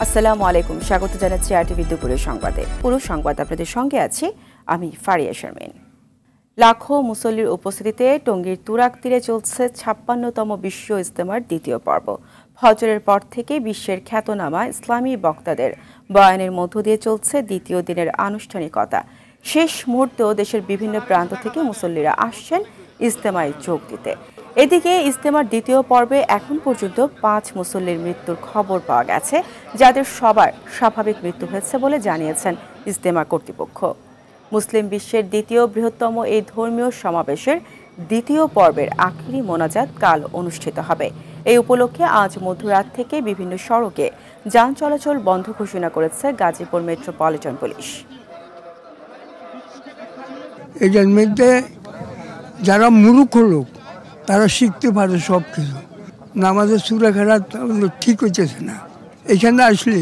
আসসালামু আলাইকুম, স্বাগত জানাচ্ছি RTV দুপুরের সংবাদে। পুরো সংবাদ আপনাদের সঙ্গে আছি আমি ফারিয়া শারমিন। লাখো মুসল্লির উপস্থিতিতে টঙ্গীর তুরাগ তীরে চলছে ৫৬তম বিশ্ব ইজতেমার দ্বিতীয় পর্ব। ফজরের পর থেকে বিশ্বের খ্যাতনামা ইসলামী বক্তাদের বয়ানের মধ্য দিয়ে চলছে দ্বিতীয় দিনের আনুষ্ঠানিকতা। শেষ মুহূর্তেও দেশের বিভিন্ন প্রান্ত থেকে মুসল্লিরা আসছেন ইজতেমায় যোগ দিতে। এদিকে ইজতেমার দ্বিতীয় পর্বে এখন পর্যন্ত ৫ মুসল্লির মৃত্যুর খবর পাওয়া গেছে, যাদের সবার স্বাভাবিক মৃত্যু হয়েছে বলে জানিয়েছেন ইজতেমা কর্তৃপক্ষ। মুসলিম বিশ্বের দ্বিতীয় বৃহত্তম এই ধর্মীয় সমাবেশের দ্বিতীয় পর্বের আখেরি মোনাজাত কাল অনুষ্ঠিত হবে। এই উপলক্ষে আজ মধ্যরাত থেকে বিভিন্ন সড়কে যান চলাচল বন্ধ ঘোষণা করেছে গাজীপুর মেট্রোপলিটন পুলিশ। এটার মধ্যে যারা মূর্খ লোক তারা শিখতে পারে সব কিছু। নামাজের সূরা খেলা ঠিক হইতেছে না, এখানে আসলে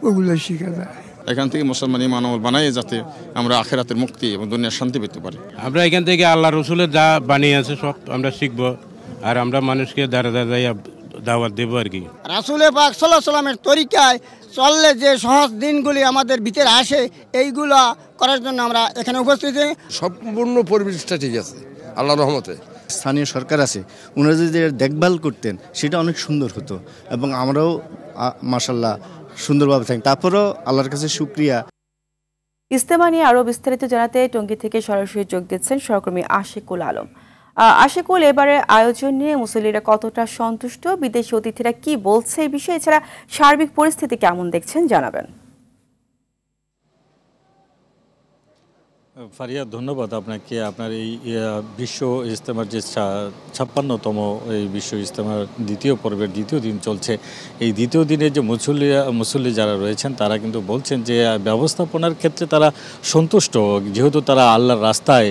ওগুলো শেখা যায়। এখান থেকে মুসলমান ইমান আমল বানাই যাতে আমরা আখিরাতের মুক্তি এবং দুনিয়ার শান্তি পেতে পারি। আমরা এখান থেকে আল্লাহ রসুলের যা বানিয়ে আছে সব আমরা শিখবো, আর আমরা মানুষকে দাওয়াত দেবো আর কি। রাসূল পাক সাল্লাল্লাহু আলাইহি ওয়াসাল্লামের তরিকায় চললে যে সহজ দিনগুলি আমাদের ভিতরে আসে, এইগুলা করার জন্য আমরা এখানে উপস্থিত। সম্পূর্ণ পরিবেশটা ঠিক আছে আল্লাহর রহমতে। স্থানীয় সরকার আছে, ওনারা যদি দেখভাল করতেন সেটা অনেক সুন্দর হতো এবং আমরাও মাশাআল্লাহ সুন্দরভাবে থাকি। তারপরেও আল্লাহর কাছে শুকরিয়া। ইজতেমা নিয়ে আরও বিস্তারিত জানাতে টঙ্গী থেকে সরাসরি যোগ দিচ্ছেন সহকর্মী আশিকুল আলম। আশিকুল, এবারের আয়োজন নিয়ে মুসল্লিরা কতটা সন্তুষ্ট, বিদেশি অতিথিরা কি বলছে এই বিষয়ে, এছাড়া সার্বিক পরিস্থিতি কেমন দেখছেন জানাবেন। ফারিয়া, ধন্যবাদ আপনাকে। আপনার এই বিশ্ব ইজতেমার যে ৫৬তম এই বিশ্ব ইজতেমার দ্বিতীয় পর্বের দ্বিতীয় দিন চলছে, এই দ্বিতীয় দিনে যে মুসল্লি যারা রয়েছেন তারা কিন্তু বলছেন যে ব্যবস্থাপনার ক্ষেত্রে তারা সন্তুষ্ট, যেহেতু তারা আল্লাহর রাস্তায়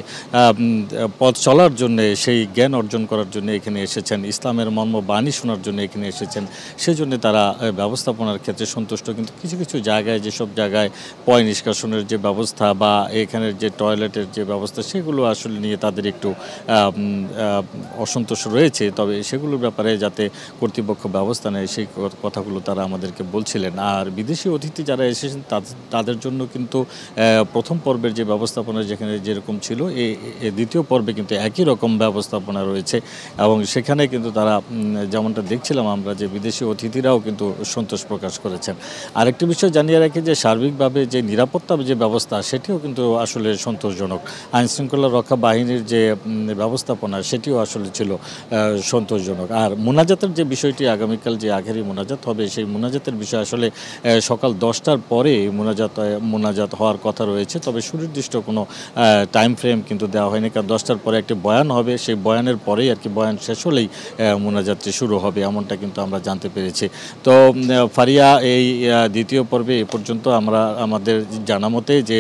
পথ চলার জন্যে, সেই জ্ঞান অর্জন করার জন্য এখানে এসেছেন, ইসলামের মর্ম বাণী শোনার জন্য এখানে এসেছেন, সেজন্য তারা ব্যবস্থাপনার ক্ষেত্রে সন্তুষ্ট। কিন্তু কিছু কিছু জায়গায়, যেসব জায়গায় পয় নিষ্কাশনের যে ব্যবস্থা বা এখানের যে টয়লেটের যে ব্যবস্থা, সেগুলো আসলে নিয়ে তাদের একটু অসন্তোষ রয়েছে। তবে সেগুলোর ব্যাপারে যাতে কর্তৃপক্ষ ব্যবস্থা নেয় সেই কথাগুলো তারা আমাদেরকে বলছিলেন। আর বিদেশি অতিথি যারা এসেছেন তাদের জন্য কিন্তু প্রথম পর্বের যে ব্যবস্থাপনা যেখানে যেরকম ছিল, এই দ্বিতীয় পর্বে কিন্তু একই রকম ব্যবস্থাপনা রয়েছে এবং সেখানে কিন্তু তারা যেমনটা দেখছিলাম আমরা, যে বিদেশি অতিথিরাও কিন্তু সন্তোষ প্রকাশ করেছেন। আরেকটি বিষয় জানিয়ে রাখি যে সার্বিকভাবে যে নিরাপত্তা যে ব্যবস্থা, সেটিও কিন্তু আসলে সন্তোষজনক। আইনশৃঙ্খলা রক্ষা বাহিনীর যে ব্যবস্থাপনা, সেটিও আসলে ছিল সন্তোষজনক। আর মোনাজাতের যে বিষয়টি, আগামীকাল যে আখেরি মোনাজাত হবে, সেই মোনাজাতের বিষয় আসলে সকাল 10টার পরে মোনাজাত হওয়ার কথা রয়েছে। তবে সুনির্দিষ্ট কোনো টাইম ফ্রেম কিন্তু দেওয়া হয়নি, কারণ 10টার পরে একটি বয়ান হবে, সেই বয়ানের পরেই আর কি, বয়ান শেষ হলেই মোনাজাতটি শুরু হবে, এমনটা কিন্তু আমরা জানতে পেরেছি। তো ফারিয়া, এই দ্বিতীয় পর্বে এ পর্যন্ত আমাদের জানা মতে যে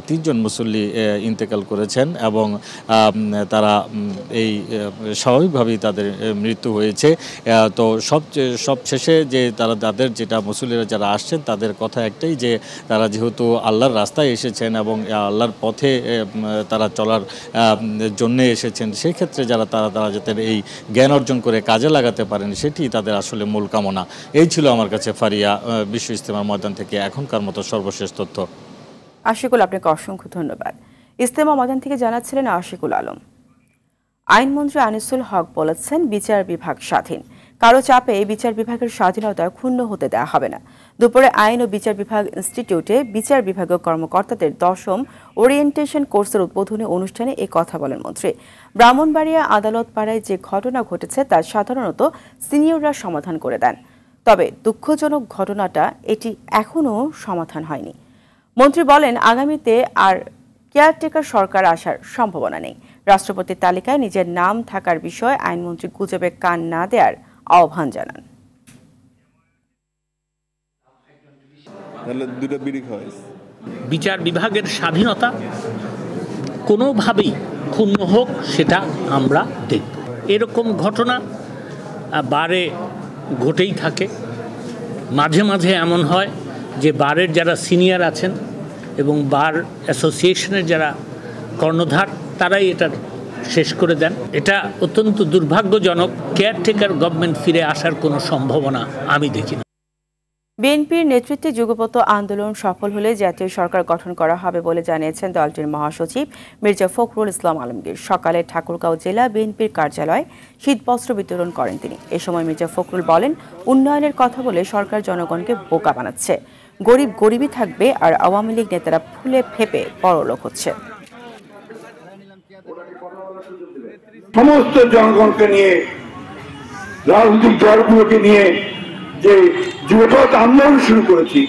3 জন মুসল্লি ইন্তেকাল করেছেন এবং তারা এই স্বাভাবিকভাবেই তাদের মৃত্যু হয়েছে। তো সব শেষে যে তাদের যেটা মুসল্লিরা যারা আসছেন তাদের কথা একটাই, যে তারা যেহেতু আল্লাহর রাস্তায় এসেছেন এবং আল্লাহর পথে তারা চলার জন্যে এসেছেন, সেই ক্ষেত্রে তারা যাতে এই জ্ঞান অর্জন করে কাজে লাগাতে পারেন, সেটি তাদের আসলে মূল কামনা। এই ছিল আমার কাছে ফারিয়া বিশ্ব ইজতেমার ময়দান থেকে এখনকার মতো সর্বশেষ তথ্য। আশিকুল, আপনাকে অসংখ্য ধন্যবাদ। ইজতেমা ময়দান থেকে জানাচ্ছিলেন আশিকুল আলম। আইনমন্ত্রী আনিসুল হক বলেছেন, বিচার বিভাগ স্বাধীন, কারো চাপে বিচার বিভাগের স্বাধীনতা ক্ষুণ্ণ হতে দেওয়া হবে না। দুপুরে আইন ও বিচার বিভাগ ইনস্টিটিউটে বিচার বিভাগীয় কর্মকর্তাদের 10ম ওরিয়েন্টেশন কোর্সের উদ্বোধনী অনুষ্ঠানে এই কথা বলেন মন্ত্রী। ব্রাহ্মণবাড়িয়া আদালত পাড়ায় যে ঘটনা ঘটেছে তা সাধারণত সিনিয়ররা সমাধান করে দেন, তবে দুঃখজনক ঘটনাটা এটি এখনও সমাধান হয়নি। মন্ত্রী বলেন, আগামীতে আর কেয়ারটেকার সরকার আসার সম্ভাবনা নেই। রাষ্ট্রপতির তালিকায় নিজের নাম থাকার বিষয়ে আইনমন্ত্রী গুজবে কান না দেওয়ার আহ্বান জানান। বিচার বিভাগের স্বাধীনতা কোনোভাবেই ক্ষুণ্ণ হোক, সেটা আমরা দেখব। এরকম ঘটনা বারে ঘটেই থাকে। মাঝে মাঝে এমন হয় যে বারের যারা সিনিয়র আছেন এবং বার অ্যাসোসিয়েশনের যারা কর্ণধার, তারাই এটা শেষ করে দেন। এটা অত্যন্ত দুর্ভাগ্যজনক। কেয়ারটেকার গভর্নমেন্ট ফিরে আসার কোনো সম্ভাবনা আমি দেখি না। বিএনপির নেতৃত্বে যুগপৎ আন্দোলন সফল হলে জাতীয় সরকার গঠন করা হবে বলে জানিয়েছেন দলটির মহাসচিব মির্জা ফখরুল ইসলাম আলমগীর। সকালে ঠাকুরগাঁও জেলা বিএনপির কার্যালয়ে শীতবস্ত্র বিতরণ করেন তিনি। এ সময় মির্জা ফখরুল বলেন, উন্নয়নের কথা বলে সরকার জনগণকে বোকা বানাচ্ছে। গরিব গরিবই থাকবে আর আওয়ামী লীগ নেতারা ফুলে ফেপে বড়লোক হচ্ছে। সমস্ত জনগণকে নিয়ে, রাজনৈতিক দলগুলোকে নিয়ে যে যুগপৎ আন্দোলন শুরু করেছি,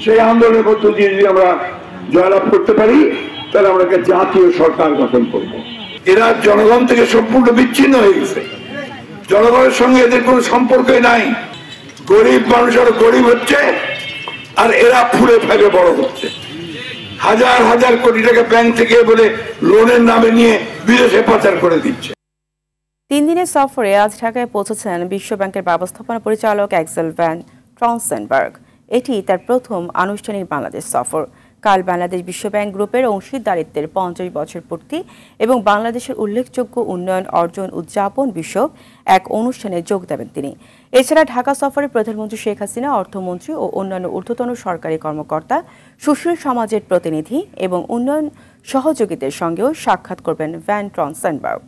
সেই আন্দোলনের মধ্য দিয়ে যদি আমরা জয়লাভ করতে পারি, তাহলে আমরা একটা জাতীয় সরকার গঠন করব। এরা জনগণ থেকে সম্পূর্ণ বিচ্ছিন্ন হয়ে গেছে, জনগণের সঙ্গে এদের কোনো সম্পর্কই নাই। গরিব মানুষ আরো গরিব হচ্ছে, আর এরা ফুলে ফেলে বড় হচ্ছে। হাজার হাজার কোটি টাকা ব্যাংক থেকে বলে লোনের নামে নিয়ে বিদেশে পাচার করে দিচ্ছে। 3 দিনের সফরে আজ ঢাকায় পৌঁছেছেন বিশ্বব্যাংকের ব্যবস্থাপনা পরিচালক অ্যাক্সেল ভ্যান ট্রান্সেনবার্গ। এটি তার প্রথম আনুষ্ঠানিক বাংলাদেশ সফর। কাল বাংলাদেশ বিশ্বব্যাংক গ্রুপের অংশীদারিত্বের 50 বছর পূর্তি এবং বাংলাদেশের উল্লেখযোগ্য উন্নয়ন অর্জন উদযাপন বিষয়ক এক অনুষ্ঠানে যোগ দেবেন তিনি। এছাড়া ঢাকা সফরে প্রধানমন্ত্রী শেখ হাসিনা, অর্থমন্ত্রী ও অন্যান্য ঊর্ধ্বতন সরকারি কর্মকর্তা, সুশীল সমাজের প্রতিনিধি এবং উন্নয়ন সহযোগীদের সঙ্গেও সাক্ষাৎ করবেন ভ্যান ট্রান্সেনবার্গ।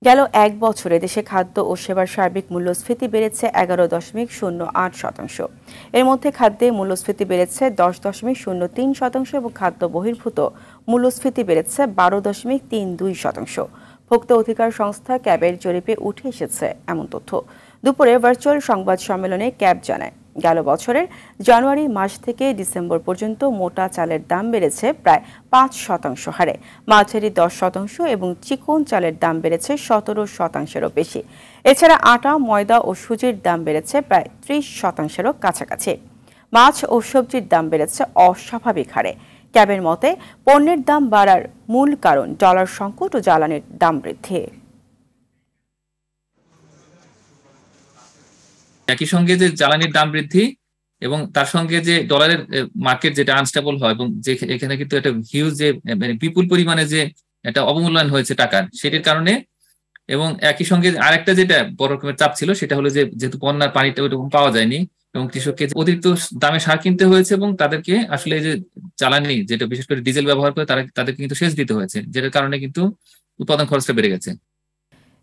গেল 1 বছরে দেশে খাদ্য ও সেবার সার্বিক মূল্যস্ফীতি বেড়েছে 11.08%। এর মধ্যে খাদ্যে মূল্যস্ফীতি বেড়েছে 10.03% এবং খাদ্য বহির্ভূত মূল্যস্ফীতি বেড়েছে 12.32%। ভোক্তা অধিকার সংস্থা ক্যাবের জরিপে উঠে এসেছে এমন তথ্য। দুপুরে ভার্চুয়াল সংবাদ সম্মেলনে ক্যাব জানায়, গেল বছরের জানুয়ারি মাস থেকে ডিসেম্বর পর্যন্ত মোটা চালের দাম বেড়েছে প্রায় 5% হারে, মাঝারি 10% এবং চিকন চালের দাম বেড়েছে 17%-এরও বেশি। এছাড়া আটা, ময়দা ও সুজির দাম বেড়েছে প্রায় 30%-এরও কাছাকাছি। মাছ ও সবজির দাম বেড়েছে অস্বাভাবিক হারে। ক্যাবের মতে, পণ্যের দাম বাড়ার মূল কারণ ডলার সংকট ও জ্বালানির দাম বৃদ্ধি। একই সঙ্গে যে জ্বালানির দাম বৃদ্ধি এবং তার সঙ্গে যে ডলারের মার্কেট যেটা আনস্টেবল হয় এবং যে এখানে কিন্তু একটা হিউজ যে বিপুল পরিমাণে যে একটা অবমূল্যায়ন হয়েছে টাকার, সেটির কারণে এবং একই সঙ্গে আরেকটা যেটা বড় রকমের চাপ ছিল সেটা হলো যে যেহেতু বন্যার পানিটা ওইরকম পাওয়া যায়নি এবং কৃষককে অতিরিক্ত দামে সার কিনতে হয়েছে এবং তাদেরকে আসলে যে জ্বালানি যেটা বিশেষ করে ডিজেল ব্যবহার করে তাদেরকে কিন্তু সেচ দিতে হয়েছে, যেটার কারণে কিন্তু উৎপাদন খরচটা বেড়ে গেছে।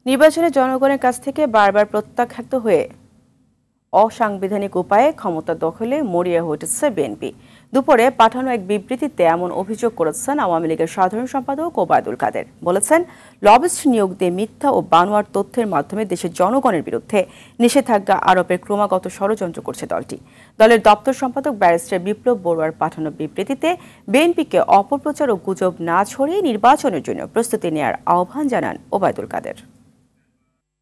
নির্বাচনে জনগণের কাছ থেকে বারবার প্রত্যাখ্যাত হয়ে অসাংবিধানিক উপায়ে ক্ষমতা দখলে মরিয়া উঠেছে বিএনপি। দুপুরে পাঠানো এক বিবৃতিতে এমন অভিযোগ করেছেন আওয়ামী লীগের সাধারণ সম্পাদক ওবায়দুল কাদের। বলেছেন, লবিস্ট নিয়োগ দিয়ে মিথ্যা ও বানোয়ার তথ্যের মাধ্যমে দেশের জনগণের বিরুদ্ধে নিষেধাজ্ঞা আরোপের ক্রমাগত ষড়যন্ত্র করছে দলটি। দলের দপ্তর সম্পাদক ব্যারিস্টার বিপ্লব বড়ুয়ার পাঠানো বিবৃতিতে বিএনপিকে অপপ্রচার ও গুজব না ছড়িয়ে নির্বাচনের জন্য প্রস্তুতি নেওয়ার আহ্বান জানান ওবায়দুল কাদের।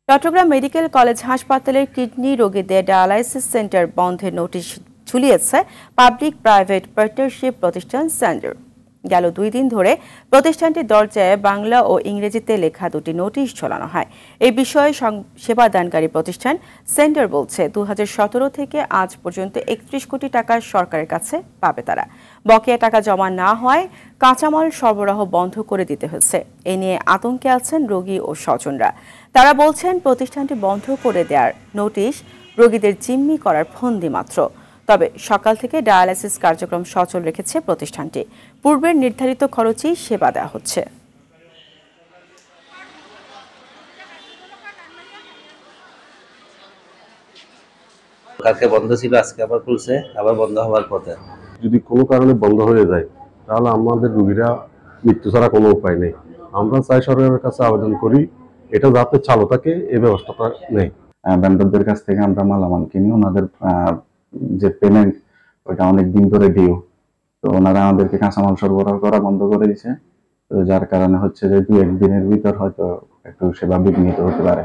চট্টগ্রাম মেডিকেল কলেজ হাসপাতালের কিডনি রোগীদের ডায়ালাইসিস সেন্টার বন্ধের নোটিশ ঝুলিয়েছে পাবলিক প্রাইভেট পার্টনারশিপ প্রতিষ্ঠান সেন্ডার। গেল 2 দিন ধরে প্রতিষ্ঠানটির দরজায় বাংলা ও ইংরেজিতে লেখা 2টি নোটিশ ঝোলানো হয়। এই বিষয়ে সেবাদানকারী প্রতিষ্ঠান সেন্ডার বলছে, 2017 থেকে আজ পর্যন্ত 31 কোটি টাকা সরকারের কাছে পাবে তারা। বকেয়া টাকা জমা না হয় কাঁচামাল সরবরাহ বন্ধ করে দিতে হয়েছে। এ নিয়ে আতঙ্কে আছেন রোগী ও স্বজনরা। তারা বলছেন, প্রতিষ্ঠানটি বন্ধ করে দেওয়ার নোটিশ রোগীদের জিম্মি করার ফন্দি মাত্র। তবে সকাল থেকে ডায়ালাইসিস কার্যক্রম সচল রেখেছে প্রতিষ্ঠানটি। পূর্বের নির্ধারিত খরচেই সেবা দেওয়া হচ্ছে। কালকে বন্ধ ছিল, আজকে আবার খুলছে, আবার বন্ধ হওয়ার পথে। যদি কোনো কারণে বন্ধ হয়ে যায় তাহলে আমাদের রোগীরা মৃত্যু ছাড়া কোনো উপায় নেই। আমরা চাই সরকারের কাছে আবেদন করি এটা যাতে চালু থাকে, এই ব্যবস্থাটা নেই। ভেন্ডরদের কাছ থেকে আমরা মালামাল কিনি, ওনাদের যে পেমেন্ট ওইটা অনেক দিন ধরে ডিউ, তো ওনারা আমাদেরকে কাঁচামাল সরবরাহ করা বন্ধ করে দিয়েছে। তো যার কারণে হচ্ছে যে 2-1 দিনের ভিতর হয়তো একটু সেবা বিঘ্নিত হতে পারে।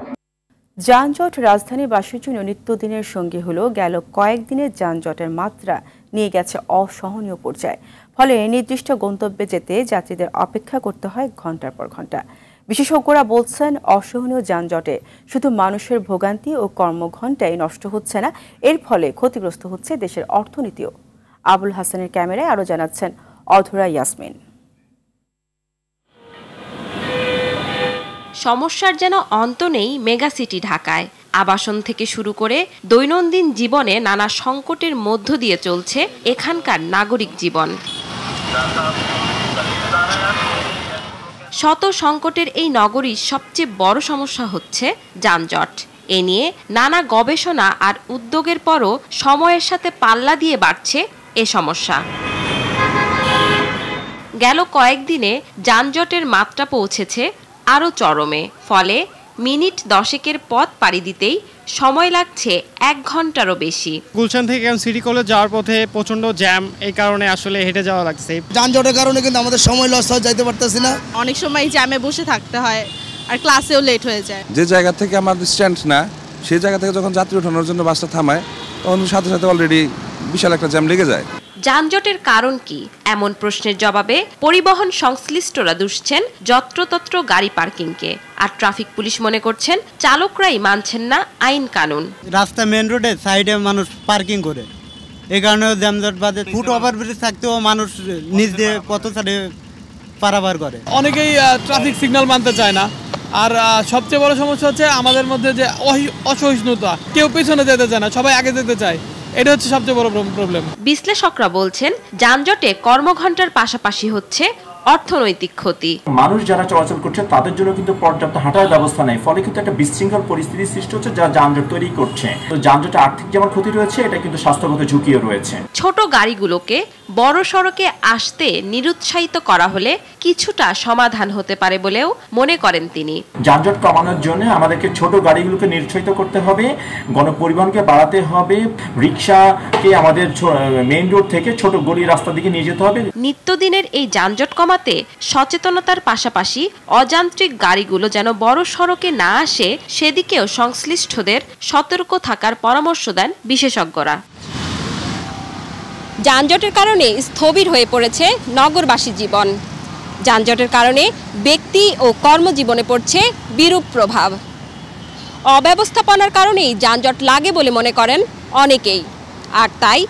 যানজট রাজধানীবাসীর জন্য নিত্যদিনের সঙ্গী হলো গেল কয়েকদিনের যানজটের মাত্রা নিয়ে গেছে অসহনীয় পর্যায়ে। ফলে নির্দিষ্ট গন্তব্যে যেতে যাত্রীদের অপেক্ষা করতে হয় ঘন্টার পর ঘন্টা। বিশেষজ্ঞরা বলছেন, অসহনীয় যানজটে শুধু মানুষের ভোগান্তি ও কর্মঘণ্টাই নষ্ট হচ্ছে না, এর ফলে ক্ষতিগ্রস্ত হচ্ছে দেশের অর্থনীতিও। আবুল হাসানের ক্যামেরায় আরও জানাচ্ছেন অধরা ইয়াসমিন। সমস্যার যেন অন্ত নেই মেগা সিটি ঢাকায়। আবাসন থেকে শুরু করে দৈনন্দিন জীবনে নানা সংকটের মধ্য দিয়ে চলছে এখানকার নাগরিক জীবন। শত সংকটের এই নগরীর সবচেয়ে বড় সমস্যা হচ্ছে যানজট। এ নিয়ে নানা গবেষণা আর উদ্যোগের পরও সময়ের সাথে পাল্লা দিয়ে বাড়ছে এ সমস্যা। গেল কয়েকদিনে যানজটের মাত্রা পৌঁছেছে আরও চরমে। ফলে মিনিট 10-এর পথ পাড়ি দিতেই সময় লাগছে 1 ঘন্টারও বেশি। গুলশান থেকে সিটি কলেজ যাওয়ার পথে প্রচন্ড জ্যাম, এই কারণে আসলে হেঁটে যাওয়া লাগছে। যানজটের কারণে কিন্তু আমাদের সময় লস হয়, যাইতে পারতেছি না। অনেক সময় জ্যামে বসে থাকতে হয় আর ক্লাসেও লেট হয়ে যায়। যে জায়গা থেকে আমাদের স্ট্যান্ড না, সেই জায়গা থেকে যখন যাত্রী ওঠানোর জন্য বাসটা থামায় তখন সাথে সাথে অলরেডি বিশাল একটা জ্যাম লেগে যায়। যানজটের কারণ কি? এমন প্রশ্নের জবাবে পরিবহন সংশ্লিষ্টরা দুষছেন যত্রতত্র গাড়ি পার্কিংকে। আর ট্রাফিক পুলিশ মনে করছেন চালকরাই মানছেন না আইন কানুন। রাস্তা মেন রোডে সাইডে মানুষ পার্কিং করে, এই কারণেও যানজট বাদে। ফুট ওভারব্রিজ থাকতেও মানুষ নিজ দিয়ে পথ ছাড়ে পারাপার করে। অনেকেই ট্রাফিক সিগন্যাল মানতে চায় না। আর সবচেয়ে বড় সমস্যা হচ্ছে আমাদের মধ্যে যে অসহিষ্ণুতা, কেউ পিছনে যেতে চায় না, সবাই আগে যেতে চায়। এটা হচ্ছে সবচেয়ে বড় প্রবলেম। বিশ্লেষকরা বলছেন যানজটে কর্মঘণ্টার পাশাপাশি হচ্ছে অর্থনৈতিক ক্ষতি। মানুষ যারা চলাচল করছে তাদের জন্য কিন্তু পর্যাপ্ত হাঁটার ব্যবস্থা নেই, ফলে কিন্তু একটা বিশৃঙ্খল পরিস্থিতি সৃষ্টি হচ্ছে যা যানজট তৈরি করছে। তো যানজটে আর্থিক যেমন ক্ষতি রয়েছে, এটা কিন্তু স্বাস্থ্যগত ঝুঁকিও রয়েছে। ছোট গাড়িগুলোকে বড় সড়কে আসতে নিরুৎসাহিত করা হলে কিছুটা সমাধান হতে পারে বলেও মনে করেন তিনি। যানজট কমানোর জন্য আমাদেরকে ছোট গাড়িগুলোকে নিরুৎসাহিত করতে হবে, গণপরিবহনকে বাড়াতে হবে, রিক্সাকে আমাদের মেইন রোড থেকে ছোট গলি রাস্তার দিকে নিয়ে যেতে হবে। নিত্যদিনের এই যানজট কমাতে সচেতনতার পাশাপাশি অযান্ত্রিক গাড়িগুলো যেন বড় সড়কে না আসে সেদিকেও সংশ্লিষ্টদের সতর্ক থাকার পরামর্শ দেন বিশেষজ্ঞরা। যানজটের কারণে স্থবির হয়ে পড়েছে নগরবাসী জীবন। যানজটের কারণে ব্যক্তি ও কর্মজীবনে পড়ছে বিরূপ প্রভাব। অব্যবস্থাপনার কারণেই যানজট লাগে বলে মনে করেন অনেকেই। আর তাই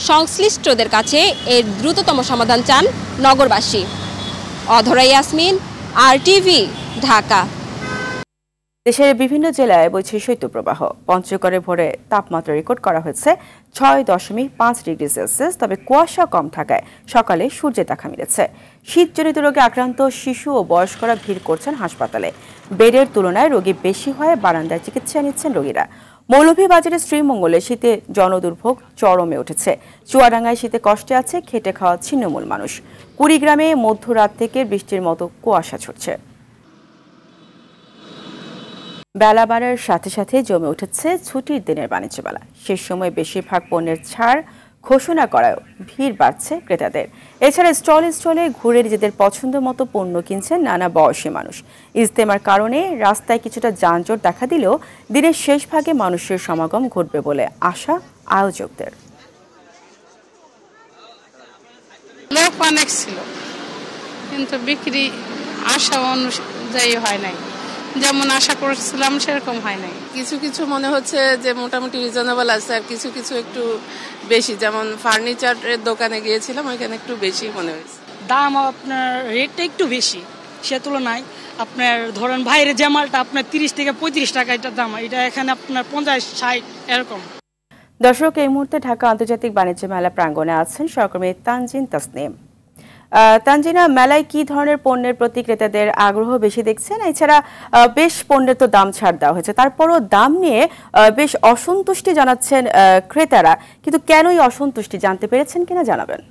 সংশ্লিষ্টদের কাছে এর দ্রুততম সমাধান চান নগরবাসী। অধরা ইয়াসমিন, RTV, ঢাকা। দেশের বিভিন্ন জেলায় বইছে শৈত্যপ্রবাহ। পঞ্চগড়ে ভোরে তাপমাত্রা রেকর্ড করা হয়েছে 6.5 ডিগ্রি সেলসিয়াস। তবে কুয়াশা কম থাকায় সকালে সূর্যের দেখা মিলেছে। শীতজনিত রোগে আক্রান্ত শিশু ও বয়স্করা ভিড় করছেন হাসপাতালে। বেডের তুলনায় রোগী বেশি হয় বারান্দায় চিকিৎসা নিচ্ছেন রোগীরা। মৌলভীবাজারের শ্রীমঙ্গলে শীতে জনদুর্ভোগ চরমে উঠেছে। চুয়াডাঙ্গায় শীতে কষ্টে আছে খেটে খাওয়া ছিন্নমূল মানুষ। কুড়িগ্রামে মধ্যরাত থেকে বৃষ্টির মতো কুয়াশা ছুটছে। বেলা বাড়ার সাথে সাথে জমে উঠেছে ছুটির দিনের বাণিজ্য মেলা। শেষ সময় বেশিরভাগ পণ্যের ছাড় ঘোষণা করায় ভিড় বাড়ছে ক্রেতাদের। এছাড়া স্টলে ঘুরে নিজেদের পছন্দ মতো পণ্য কিনছেন নানা বয়সী মানুষ। ইজতেমার কারণে রাস্তায় কিছুটা যানজট দেখা দিলেও দিনের শেষ ভাগে মানুষের সমাগম ঘটবে বলে আশা আয়োজকদের। লোক অনেক ছিল, কিন্তু বিক্রি আশা অনুযায়ী হয় নাই, যেমন আশা করেছিলাম সেরকম হয় নাই। কিছু কিছু মনে হচ্ছে যে মোটামুটি রিজনেবল আছে, আর কিছু কিছু একটু বেশি, যেমন ফার্নিচারের দোকানে গিয়েছিলাম ওইখানে একটু বেশি মনে হয়েছে। দাম আপনার রেটটা একটু বেশি, সে তুলনায় আপনার ধরেন বাইরে যে মালটা আপনার 30 থেকে 35 টাকা এটা দাম, এটা এখানে আপনার 50-60 এরকম। দর্শক, এই মুহূর্তে ঢাকা আন্তর্জাতিক বাণিজ্য মেলা প্রাঙ্গণে আছেন সহকর্মী তানজিন তাসনিম। তানজিনা, মেলায় কি ধরনের পণ্যের প্রতি ক্রেতাদের আগ্রহ বেশি দেখছেন? এছাড়া বেশ পণ্যের তো দাম ছাড় দেওয়া হয়েছে, তারপরও দাম নিয়ে বেশ অসন্তুষ্টি জানাচ্ছেন ক্রেতারা, কিন্তু কেন এই অসন্তুষ্টি জানতে পেরেছেন কিনা জানাবেন।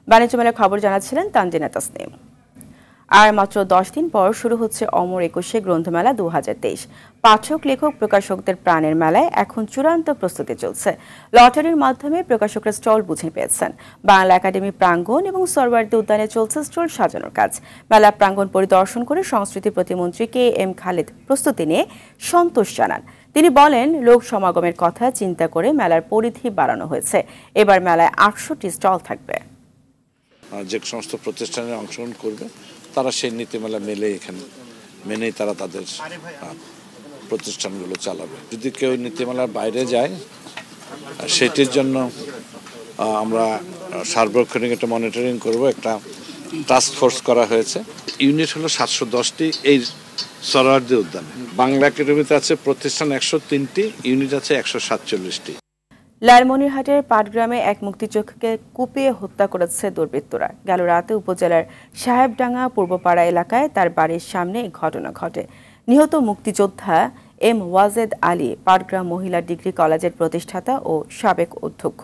বাণিজ্য মেলার খবর জানাচ্ছিলেন তানজিনা তাসনিম। আর মাত্র 10 দিন পর শুরু হচ্ছে অমর 21শে গ্রন্থমেলা 2023। পাঠক, লেখক, প্রকাশকদের প্রাণের মেলায় এখন চূড়ান্ত প্রস্তুতি চলছে। লটারির মাধ্যমে প্রকাশকরা স্টল বুঝে পেয়েছেন। বাংলা একাডেমি প্রাঙ্গণ এবং সরওয়ার্দী উদ্যানে চলছে স্টল সাজানোর কাজ। মেলা প্রাঙ্গণ পরিদর্শন করে সংস্কৃতি প্রতিমন্ত্রী KM খালেদ প্রস্তুতি নিয়ে সন্তোষ জানান। তিনি বলেন, লোক সমাগমের কথা চিন্তা করে মেলার পরিধি বাড়ানো হয়েছে। এবার মেলায় 800টি স্টল থাকবে। যে সমস্ত প্রতিষ্ঠানে অংশগ্রহণ করবে তারা সেই নীতিমালা মেনেই তারা তাদের প্রতিষ্ঠানগুলো চালাবে। যদি কেউ নীতিমালার বাইরে যায় সেটির জন্য আমরা সার্বক্ষণিক একটা মনিটরিং করব। একটা টাস্ক ফোর্স করা হয়েছে। ইউনিট হলো 710টি এই সরওয়ার্দী উদ্যানে। বাংলা একাডেমিতে আছে প্রতিষ্ঠান 103টি, ইউনিট আছে 147টি। লালমনিরহাটের পাটগ্রামে এক মুক্তিযোদ্ধাকে কুপিয়ে হত্যা করেছে দুর্বৃত্তরা। গেল রাতে উপজেলার সাহেবডাঙ্গা পূর্বপাড়া এলাকায় তার বাড়ির সামনে এই ঘটনা ঘটে। নিহত মুক্তিযোদ্ধা M ওয়াজেদ আলী পাটগ্রাম মহিলা ডিগ্রি কলেজের প্রতিষ্ঠাতা ও সাবেক অধ্যক্ষ।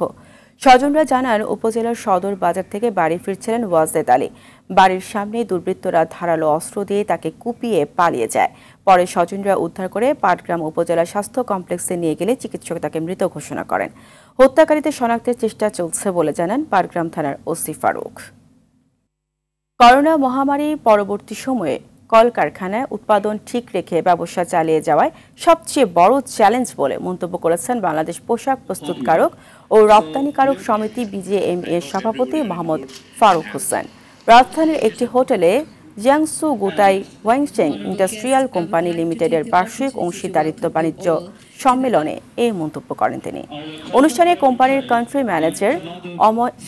স্বজনরা জানান, উপজেলার সদর বাজার থেকে বাড়ি ফিরছিলেন ওয়াজেদ আলী। বাড়ির সামনে দুর্বৃত্তরা ধারালো অস্ত্র দিয়ে তাকে কুপিয়ে পালিয়ে যায়। পরে স্বজনরা উদ্ধার করে পাটগ্রাম উপজেলা স্বাস্থ্য কমপ্লেক্সে নিয়ে গেলে চিকিৎসক তাকে মৃত ঘোষণা করেন। হত্যাকারীদের শনাক্তের চেষ্টা চলছে বলে জানান পাটগ্রাম থানার ওসি ফারুক। করোনা মহামারী পরবর্তী সময়ে কলকারখানায় উৎপাদন ঠিক রেখে ব্যবসা চালিয়ে যাওয়ায় সবচেয়ে বড় চ্যালেঞ্জ বলে মন্তব্য করেছেন বাংলাদেশ পোশাক প্রস্তুতকারক ও রপ্তানিকারক সমিতি BJMA সভাপতি মোহাম্মদ ফারুক হোসেন। রাজধানীর একটি হোটেলে জিয়াংসু গুতাই ওয়াংচেং ইন্ডাস্ট্রিয়াল কোম্পানি লিমিটেডের বার্ষিক অংশীদারিত্ব বাণিজ্য সম্মেলনে এই মন্তব্য করেন তিনি। অনুষ্ঠানে কোম্পানির কান্ট্রি ম্যানেজার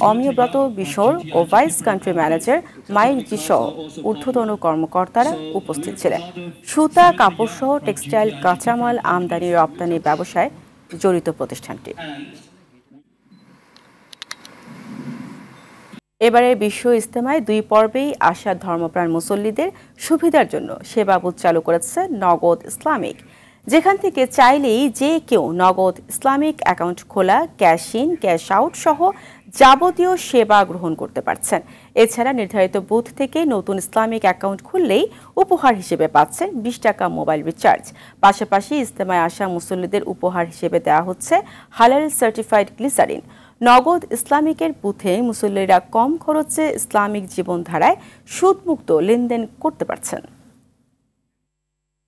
অমিয়ব্রত বিশোর ও ভাইস কান্ট্রি ম্যানেজার মাইক জি সহ ঊর্ধ্বতন কর্মকর্তারা উপস্থিত ছিলেন। সুতা, কাপড় সহ টেক্সটাইল কাঁচামাল আমদানি রপ্তানি ব্যবসায় জড়িত প্রতিষ্ঠানটি। এবারে বিশ্ব ইজতেমায় 2 পর্বেই আসা ধর্মপ্রাণ মুসল্লিদের সুবিধার জন্য সেবা বুথ চালু করেছে নগদ ইসলামিক, যেখান থেকে চাইলেই যে কেউ নগদ ইসলামিক অ্যাকাউন্ট খোলা, ক্যাশ ইন, ক্যাশ আউট সহ যাবতীয় সেবা গ্রহণ করতে পারছেন। এছাড়া নির্ধারিত বুথ থেকে নতুন ইসলামিক অ্যাকাউন্ট খুললেই উপহার হিসেবে পাচ্ছেন 20 টাকা মোবাইল রিচার্জ। পাশাপাশি ইজতেমায় আসা মুসল্লিদের উপহার হিসেবে দেওয়া হচ্ছে হালাল সার্টিফাইড গ্লিসারিন। নগদ ইসলামিকের বুথে মুসল্লিরা কম খরচে ইসলামিক জীবনধারায় সুদমুক্ত লেনদেন করতে পারছেন।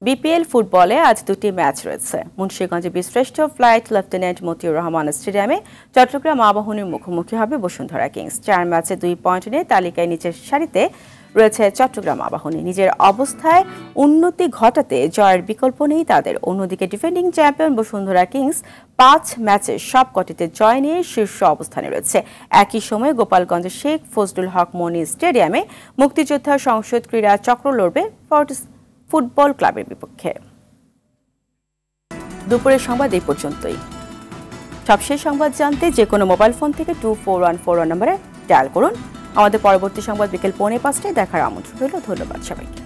বিপিএল ফুটবলে আজ 2টি ম্যাচ রয়েছে। মুন্সিগঞ্জে বীরশ্রেষ্ঠ ফ্লাইট লেফটেন্যান্ট মতিউর রহমান স্টেডিয়ামে চট্টগ্রাম আবাহনীর মুখোমুখি হবে বসুন্ধরা কিংস। 4 ম্যাচে 2 পয়েন্ট নিয়ে তালিকায় নিচের সারিতে রয়েছে চট্টগ্রাম আবাহনী। নিজের অবস্থায় উন্নতি ঘটাতে জয়ের বিকল্প নেই তাদের। অন্যদিকে ডিফেন্ডিং চ্যাম্পিয়ন বসুন্ধরা কিংস 5 ম্যাচে সবকটিতে জয় নিয়ে শীর্ষ অবস্থানে রয়েছে। একই সময়ে গোপালগঞ্জের শেখ ফজলুল হক মনি স্টেডিয়ামে মুক্তিযোদ্ধা সংসদ ক্রীড়া চক্র লড়বে ফোর্টিস ফুটবল ক্লাবের বিপক্ষে। দুপুরের সংবাদ এই পর্যন্তই। সবশেষ সংবাদ জানতে যে কোনো মোবাইল ফোন থেকে 24141 নম্বরে ডায়াল করুন। আমাদের পরবর্তী সংবাদ বিকেল 4:45টায় দেখার আমন্ত্রণ রইল। ধন্যবাদ সবাইকে।